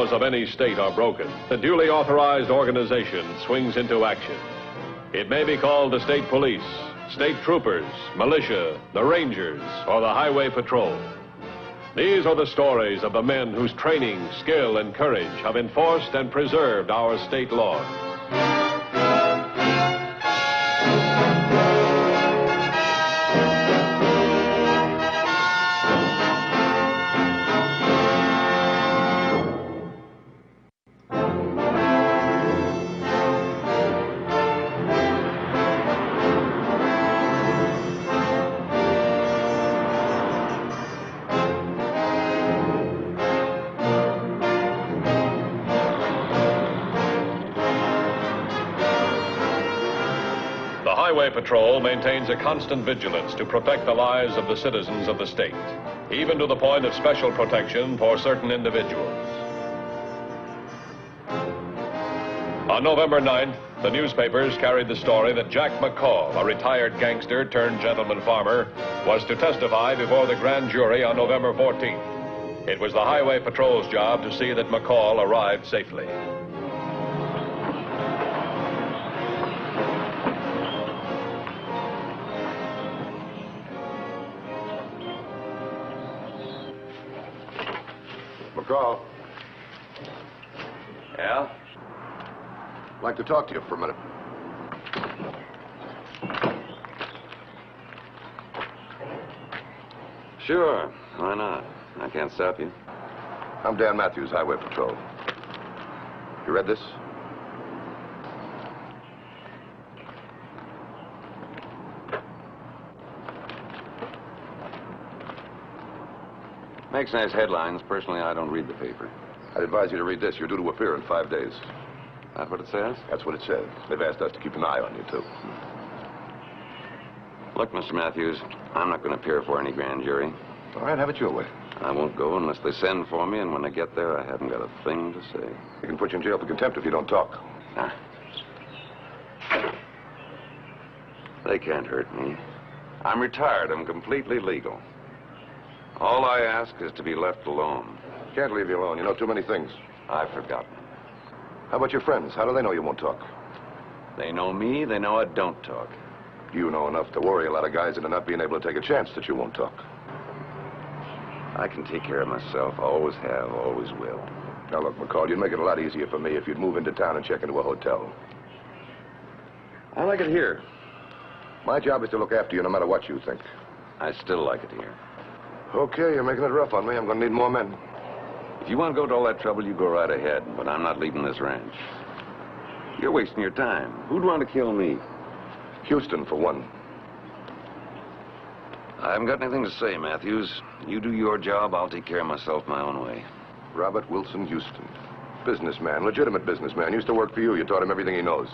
laws of any state are broken, the duly authorized organization swings into action. It may be called the state police, state troopers, militia, the rangers, or the highway patrol. These are the stories of the men whose training, skill, and courage have enforced and preserved our state laws. Highway Patrol maintains a constant vigilance to protect the lives of the citizens of the state, even to the point of special protection for certain individuals. On November 9th, the newspapers carried the story that Jack McCall, a retired gangster turned gentleman farmer, was to testify before the grand jury on November 14th. It was the Highway Patrol's job to see that McCall arrived safely. McCall. Yeah? I'd like to talk to you for a minute. Sure. Why not? I can't stop you. I'm Dan Matthews, Highway Patrol. You read this? Makes nice headlines. Personally, I don't read the paper. I'd advise you to read this. You're due to appear in 5 days. That's what it says? That's what it says. They've asked us to keep an eye on you, too. Look, Mr. Matthews, I'm not going to appear for any grand jury. All right, have it your way. I won't go unless they send for me, and when I get there, I haven't got a thing to say. They can put you in jail for contempt if you don't talk. Ah. They can't hurt me. I'm retired. I'm completely legal. All I ask is to be left alone. Can't leave you alone. You know too many things. I've forgotten. How about your friends? How do they know you won't talk? They know me. They know I don't talk. You know enough to worry a lot of guys into not being able to take a chance that you won't talk. I can take care of myself. Always have, always will. Now, look, McCall, you'd make it a lot easier for me if you'd move into town and check into a hotel. I like it here. My job is to look after you no matter what you think. I still like it here. Okay, you're making it rough on me. I'm going to need more men. If you want to go to all that trouble, you go right ahead. But I'm not leaving this ranch. You're wasting your time. Who'd want to kill me? Houston, for one. I haven't got anything to say, Matthews. You do your job, I'll take care of myself my own way. Robert Wilson Houston. Businessman, legitimate businessman. Used to work for you. You taught him everything he knows.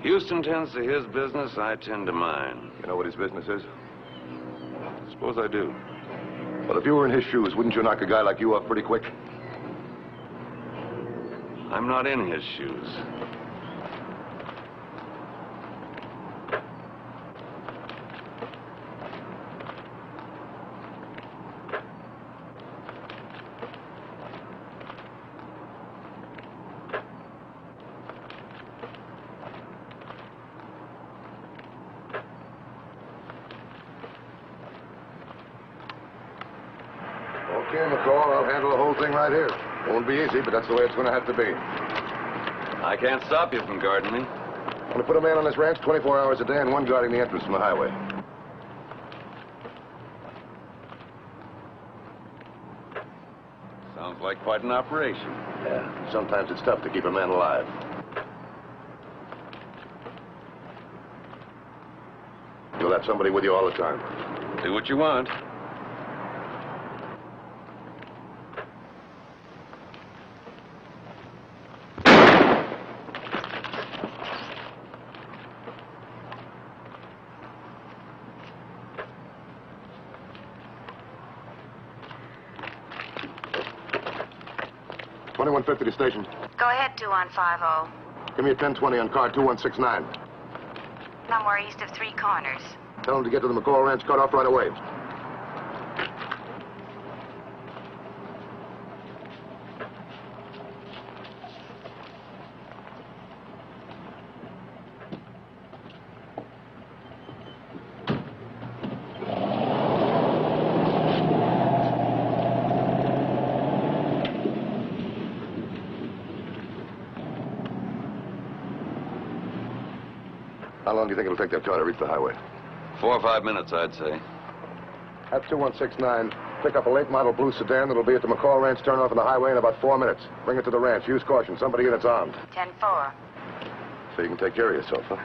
Houston tends to his business, I tend to mine. You know what his business is? Suppose I do. Well, if you were in his shoes, wouldn't you knock a guy like you off pretty quick? I'm not in his shoes. Okay, McCall, I'll handle the whole thing right here. Won't be easy, but that's the way it's going to have to be. I can't stop you from guarding me. I'm going to put a man on this ranch 24 hours a day and one guarding the entrance from the highway. Sounds like quite an operation. Yeah, sometimes it's tough to keep a man alive. You'll have somebody with you all the time. Do what you want. $21.50 to station. Go ahead, 2150. Give me a 1020 on car 2169. Somewhere east of Three Corners. Tell them to get to the McCall Ranch cutoff right away. How long do you think it'll take that car to reach the highway? 4 or 5 minutes, I'd say. At 2169, pick up a late model blue sedan that'll be at the McCall Ranch turnoff on the highway in about 4 minutes. Bring it to the ranch. Use caution. Somebody in it's armed. 10-4. So you can take care of yourself, huh?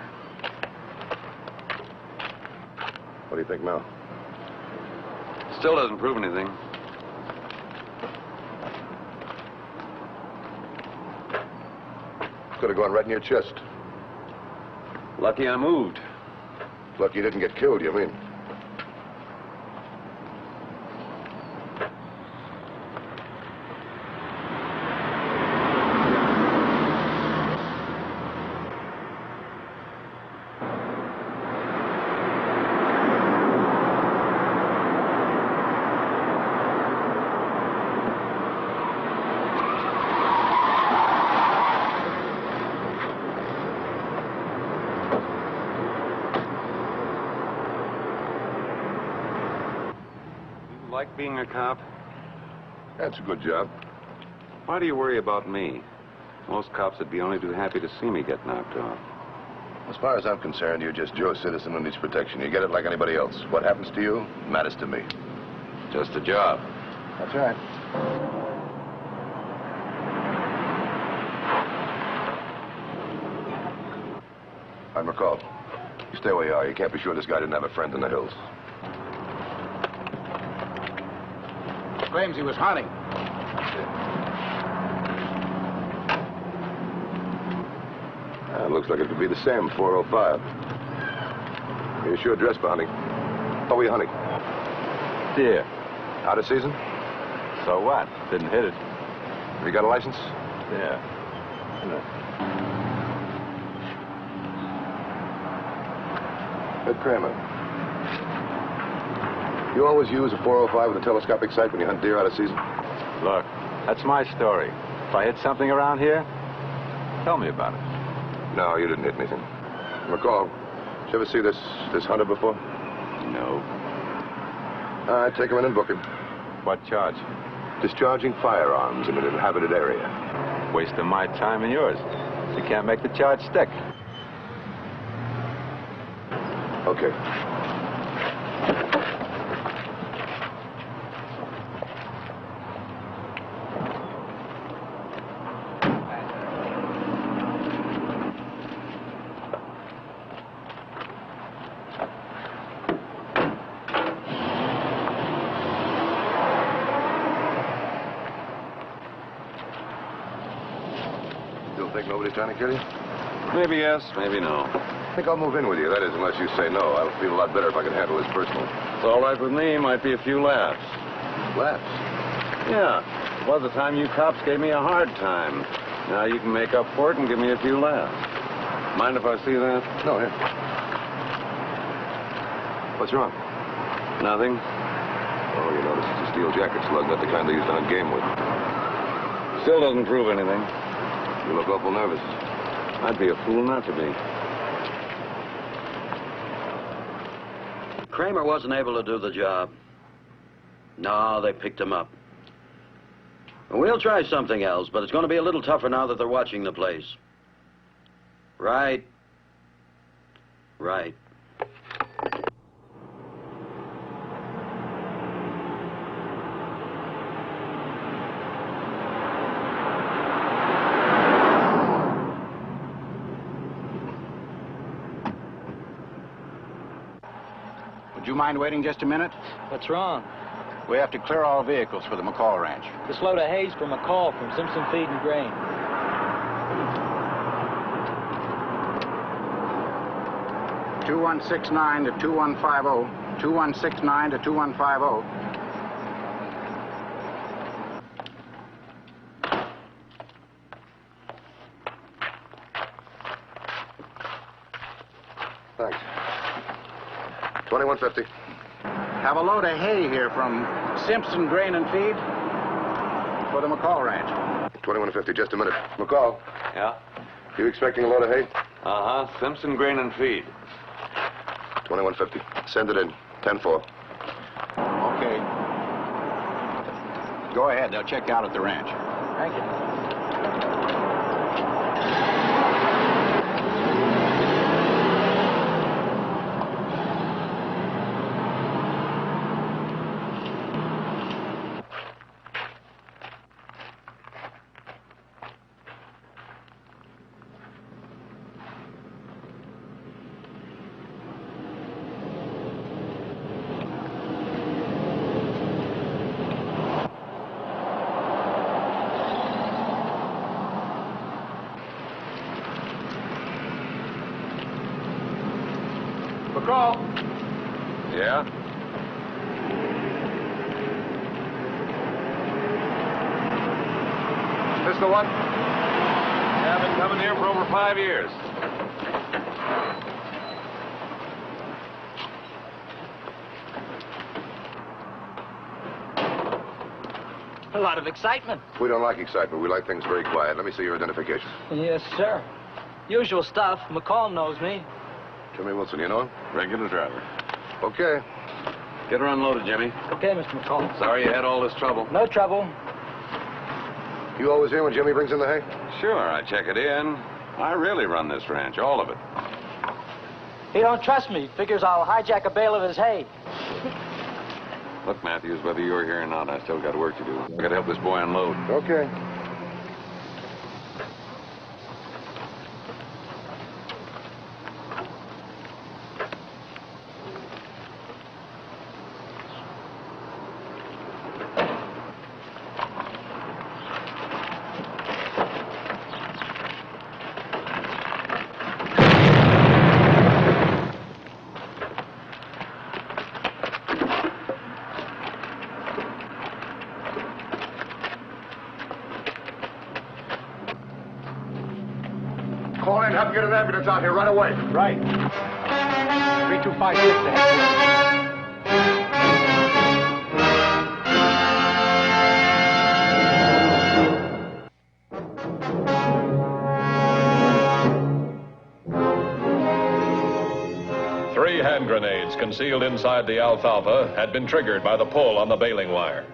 What do you think now? Still doesn't prove anything. Could have gone right in your chest. Lucky I moved. Lucky you didn't get killed, you mean? Like being a cop? That's a good job. Why do you worry about me? Most cops would be only too happy to see me get knocked off. As far as I'm concerned, you're just Joe Citizen who needs protection. You get it like anybody else. What happens to you matters to me. Just a job. That's right. I'm McCall. You stay where you are. You can't be sure this guy didn't have a friend in the hills. Claims he was hunting. Looks like it could be the same 405. You're sure dressed for hunting. What were you hunting? Deer. Out of season? So what? Didn't hit it. Have you got a license? Yeah. Ed Kramer. You always use a 405 with a telescopic sight when you hunt deer out of season? Look, that's my story. If I hit something around here, tell me about it. No, you didn't hit anything. McCall, did you ever see this hunter before? No. All right, take him in and book him. What charge? Discharging firearms in an inhabited area. Wasting my time and yours. You can't make the charge stick. Okay. Think nobody's trying to kill you? Maybe yes, maybe no. I think I'll move in with you. That is, unless you say no. I'll feel a lot better if I can handle this personally. It's all right with me. Might be a few laughs. Laughs? Yeah. It was the time you cops gave me a hard time. Now you can make up for it and give me a few laughs. Mind if I see that? No, here. What's wrong? Nothing. Oh, you know, this is a steel jacket slug, not the kind they used to hunt game with. Still doesn't prove anything. You look awful nervous. I'd be a fool not to be. Kramer wasn't able to do the job. No, they picked him up. We'll try something else, but it's going to be a little tougher now that they're watching the place. Right. Right. Would you mind waiting just a minute? What's wrong? We have to clear all vehicles for the McCall Ranch. This load of hay's from a call from Simpson Feed and Grain. 2169 to 2150. 2169 to 2150. Thanks. 2150. Have a load of hay here from Simpson Grain and Feed for the McCall Ranch. 2150, just a minute. McCall, Yeah? you expecting a load of hay? Uh-huh. Simpson Grain and Feed. 2150. Send it in. 10-4. Okay. Go ahead. They'll check out at the ranch. Thank you. McCall. Yeah? This the one? Yeah, I've been coming here for over 5 years. A lot of excitement. We don't like excitement. We like things very quiet. Let me see your identification. Yes, sir. Usual stuff. McCall knows me. Jimmy Wilson, you know him? Regular driver. Okay. Get her unloaded, Jimmy. Okay, Mr. McCall. Sorry you had all this trouble. No trouble. You always here when Jimmy brings in the hay? Sure, I check it in. I really run this ranch, all of it. He don't trust me. Figures I'll hijack a bale of his hay. Look, Matthews, whether you're here or not, I still got work to do. I gotta help this boy unload. Okay. Call in, have to get an ambulance out here right away. Right. 3256 to headquarters. Three hand grenades concealed inside the alfalfa had been triggered by the pull on the baling wire.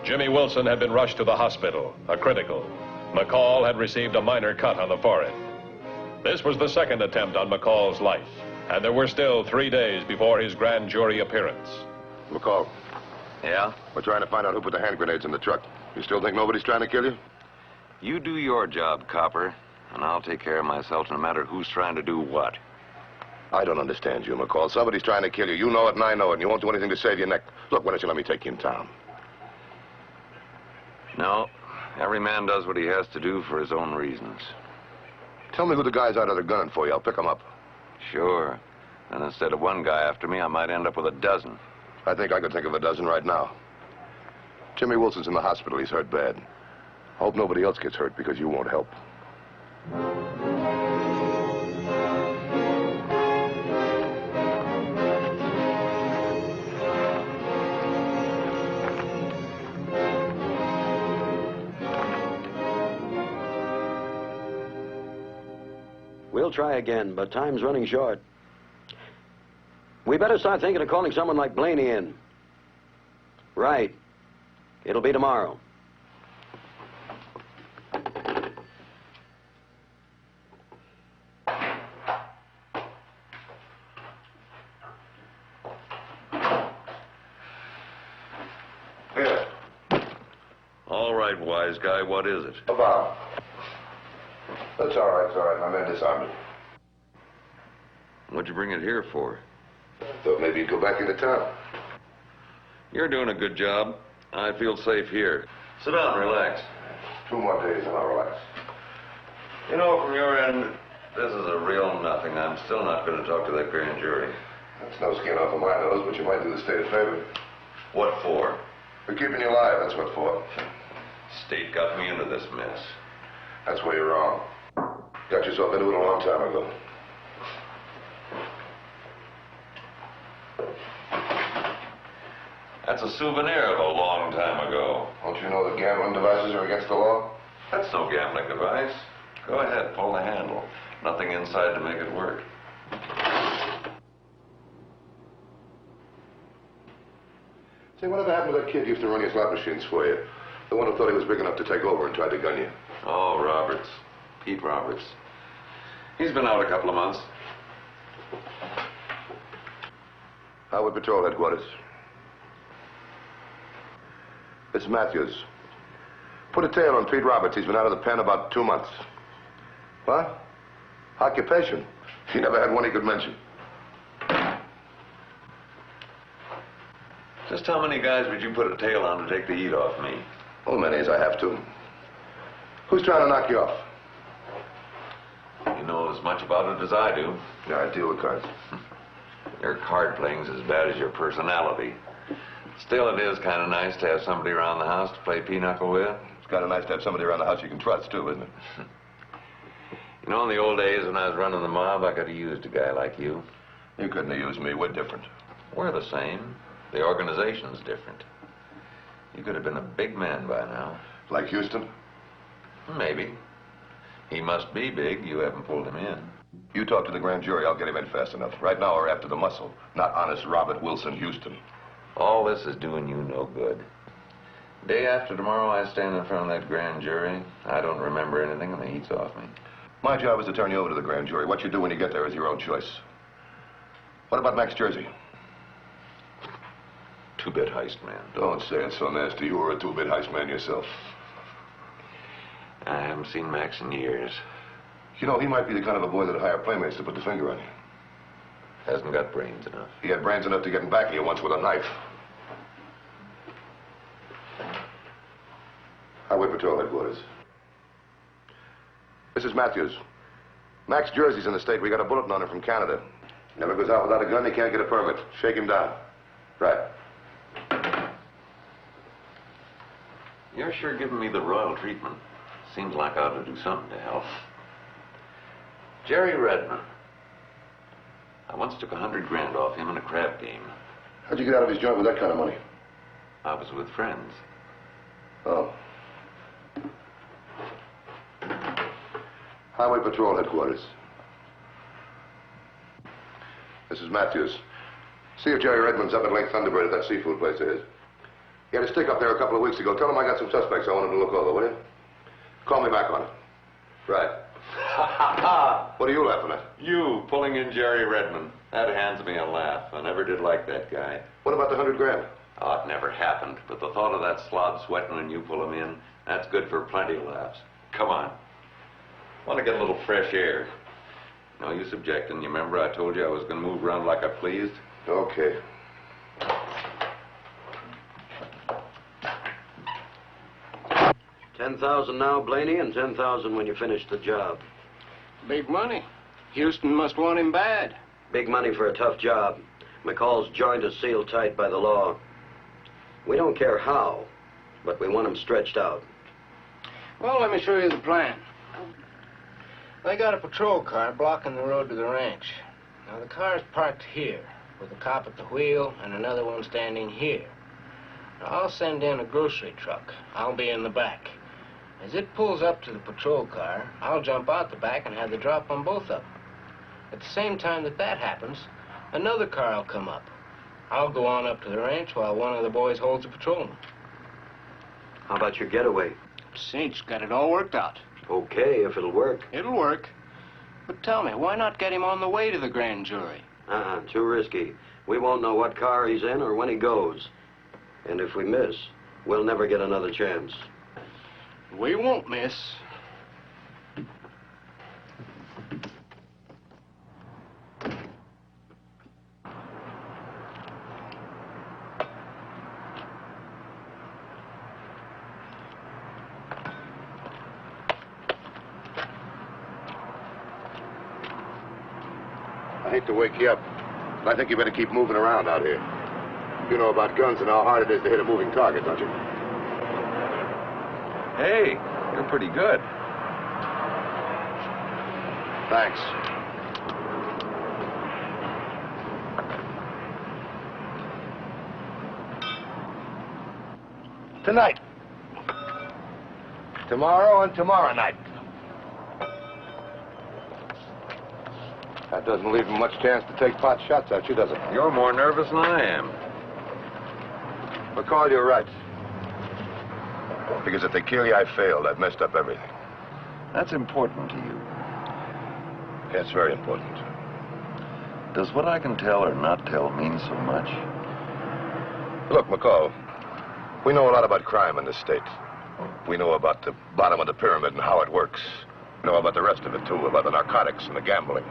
Jimmy Wilson had been rushed to the hospital, a critical. McCall had received a minor cut on the forehead. This was the second attempt on McCall's life, and there were still 3 days before his grand jury appearance. McCall, Yeah? we're trying to find out who put the hand grenades in the truck. You still think nobody's trying to kill you? You do your job, Copper, and I'll take care of myself no matter who's trying to do what. I don't understand you, McCall. Somebody's trying to kill you. You know it and I know it, and you won't do anything to save your neck. Look, why don't you let me take you in town? No, every man does what he has to do for his own reasons. Tell me who the guys are that are gunning for you. I'll pick them up. Sure. And instead of one guy after me, I might end up with a dozen. I think I could think of a dozen right now. Jimmy Wilson's in the hospital. He's hurt bad. I hope nobody else gets hurt because you won't help. We'll try again, but time's running short. We better start thinking of calling someone like Blaney in. Right. It'll be tomorrow. Here. All right, wise guy, what is it? About. That's all right, it's all right. My men disarmed it. What'd you bring it here for? Thought maybe you'd go back into town. You're doing a good job. I feel safe here. Sit down, relax. 2 more days and I'll relax. You know, from your end, this is a real nothing. I'm still not going to talk to that grand jury. That's no skin off of my nose, but you might do the state a favor. What for? We're keeping you alive, that's what for. State got me into this mess. That's where you're wrong. Got yourself into it a long time ago. That's a souvenir of a long time ago. Don't you know that gambling devices are against the law? That's no gambling device. Go ahead, pull the handle. Nothing inside to make it work. Say, whatever happened to that kid who used to run your slot machines for you? The one who thought he was big enough to take over and tried to gun you. Oh, Roberts. Pete Roberts. He's been out a couple of months. Highway Patrol Headquarters. It's Matthews. Put a tail on Pete Roberts. He's been out of the pen about 2 months. What? Occupation? He never had one he could mention. Just how many guys would you put a tail on to take the heat off me? Oh, many as I have to. Who's trying to knock you off? You know as much about it as I do. Yeah, I deal with cards. Your card playing's as bad as your personality. Still, it is kind of nice to have somebody around the house to play pinochle with. It's kind of nice to have somebody around the house you can trust, too, isn't it? You know, in the old days when I was running the mob, I could have used a guy like you. You couldn't have used me. We're different. We're the same. The organization's different. You could have been a big man by now. Like Houston? Maybe. He must be big. You haven't pulled him in. You talk to the grand jury. I'll get him in fast enough. Right now, we're after the muscle, not honest Robert Wilson Houston. All this is doing you no good. Day after tomorrow, I stand in front of that grand jury. I don't remember anything, and the heat's off me. My job is to turn you over to the grand jury. What you do when you get there is your own choice. What about Max Jersey? Two-bit heist man. Don't say it so nasty. You were a two-bit heist man yourself. I haven't seen Max in years. You know, he might be the kind of a boy that'd hire playmates to put the finger on you. Hasn't got brains enough. He had brains enough to get back at you once with a knife. Highway Patrol Headquarters. This is Matthews. Max Jersey's in the state. We got a bulletin on him from Canada. Never goes out without a gun. He can't get a permit. Shake him down. Right. You're sure giving me the royal treatment. Seems like I ought to do something to help. Jerry Redmond. I once took 100 grand off him in a crab game. How'd you get out of his joint with that kind of money? I was with friends. Oh. Highway Patrol Headquarters. This is Matthews. See if Jerry Redmond's up at Lake Thunderbird at that seafood place of his. He had a stick up there a couple of weeks ago. Tell him I got some suspects I want him to look over, will you? Call me back on it. Right. What are you laughing at? You pulling in Jerry Redmond. That hands me a laugh. I never did like that guy. What about the 100 grand? Oh, it never happened. But the thought of that slob sweating when you pull him in, that's good for plenty of laughs. Come on. Want to get a little fresh air. No use objecting. You remember I told you I was going to move around like I pleased? Okay. $10,000 now, Blaney, and $10,000 when you finish the job. Big money. Houston must want him bad. Big money for a tough job. McCall's joint is sealed tight by the law. We don't care how, but we want him stretched out. Well, let me show you the plan. They got a patrol car blocking the road to the ranch. Now, the car's parked here, with a cop at the wheel and another one standing here. Now, I'll send in a grocery truck. I'll be in the back. As it pulls up to the patrol car, I'll jump out the back and have the drop on both of them. At the same time that happens, another car will come up. I'll go on up to the ranch while one of the boys holds the patrolman. How about your getaway? Cinch got it all worked out. Okay, if it'll work. It'll work. But tell me, why not get him on the way to the grand jury? Too risky. We won't know what car he's in or when he goes. And if we miss, we'll never get another chance. We won't miss. I hate to wake you up, but I think you better keep moving around out here. You know about guns and how hard it is to hit a moving target, don't you? Hey, you're pretty good. Thanks. Tonight. Tomorrow and tomorrow night. That doesn't leave him much chance to take pot shots at you, does it? You're more nervous than I am. McCall, you're right. Because if they kill you, I failed. I've messed up everything. That's important to you. Yeah, it's very important. Does what I can tell or not tell mean so much? Look, McCall, we know a lot about crime in this state. We know about the bottom of the pyramid and how it works. We know about the rest of it, too, about the narcotics and the gambling.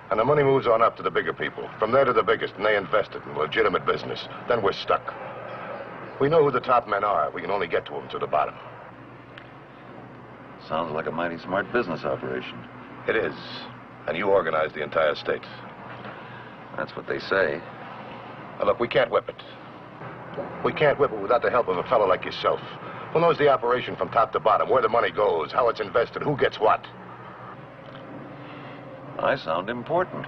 And the money moves on up to the bigger people. From there to the biggest, and they invest it in legitimate business. Then we're stuck. We know who the top men are. We can only get to them through the bottom. Sounds like a mighty smart business operation. It is. And you organize the entire state. That's what they say. Now, look, we can't whip it. We can't whip it without the help of a fellow like yourself, who knows the operation from top to bottom, where the money goes, how it's invested, who gets what. I sound important.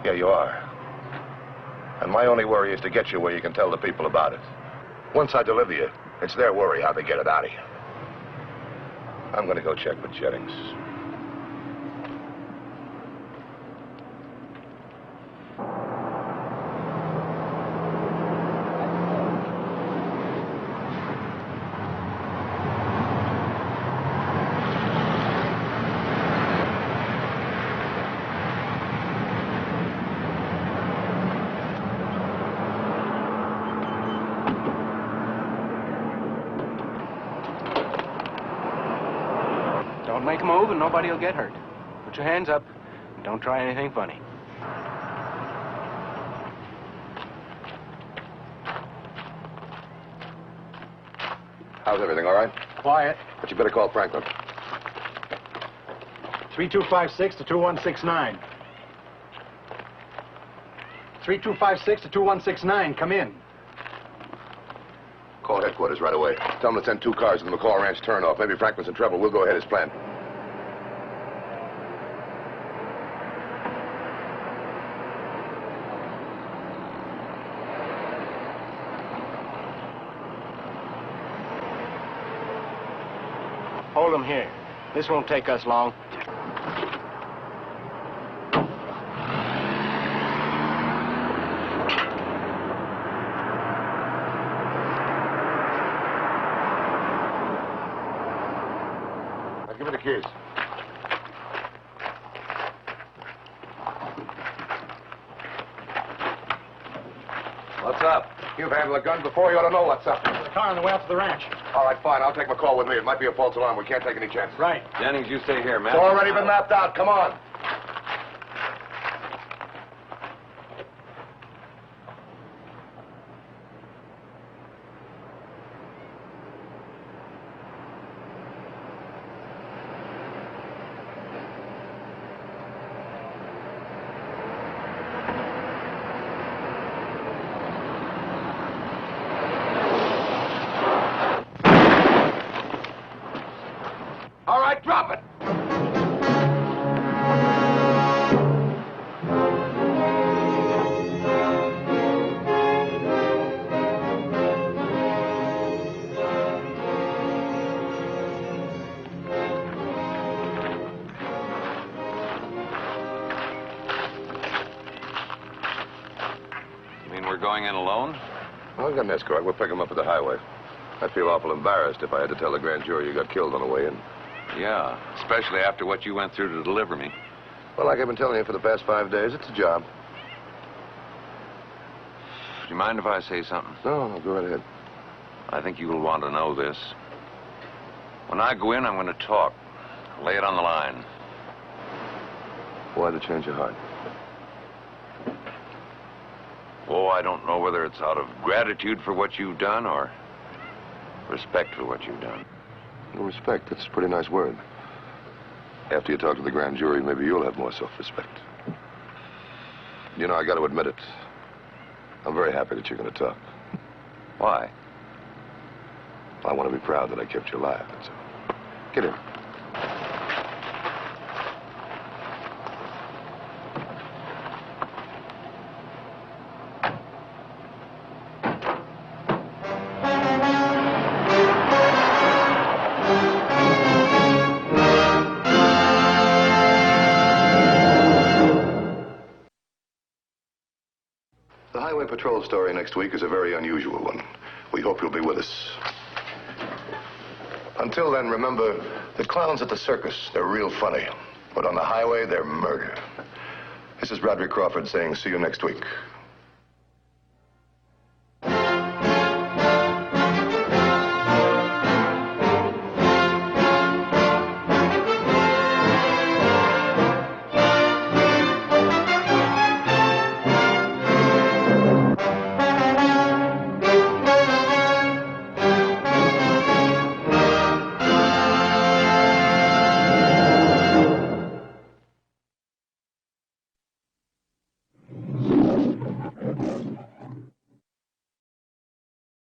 Yeah, you are. And my only worry is to get you where you can tell the people about it. Once I deliver you, it's their worry how they get it out of you. I'm going to go check with Jennings. Don't make a move and nobody will get hurt. Put your hands up and don't try anything funny. How's everything, all right? Quiet. But you better call Franklin. 3256 to 2169. 3256 to 2169. Come in. Call headquarters right away. Tell them to send 2 cars to the McCall Ranch turnoff. Maybe Franklin's in trouble. We'll go ahead as planned. Hold them here. This won't take us long. Now, give me the keys. What's up? You've handled a gun before. You ought to know what's up. The car on the way out to the ranch. All right, fine. I'll take McCall with me. It might be a false alarm. We can't take any chances. Right. Jennings, you stay here, man. It's already been mapped out. Come on. All right, drop it. You mean we're going in alone? Well, I've got an escort. We'll pick him up at the highway. I'd feel awful embarrassed if I had to tell the grand jury you got killed on the way in. Yeah, especially after what you went through to deliver me. Well, like I've been telling you for the past 5 days, it's a job. Do you mind if I say something? No, go right ahead. I think you will want to know this. When I go in, I'm going to talk. Lay it on the line. Why the change of heart? Oh, I don't know whether it's out of gratitude for what you've done or respect for what you've done. Well, respect, that's a pretty nice word. After you talk to the grand jury, maybe you'll have more self-respect. You know, I got to admit it. I'm very happy that you're going to talk. Why? I want to be proud that I kept you alive, that's all. Get in. The Highway Patrol story next week is a very unusual one. We hope you'll be with us. Until then, remember, the clowns at the circus, they're real funny. But on the highway, they're murder. This is Broderick Crawford saying see you next week.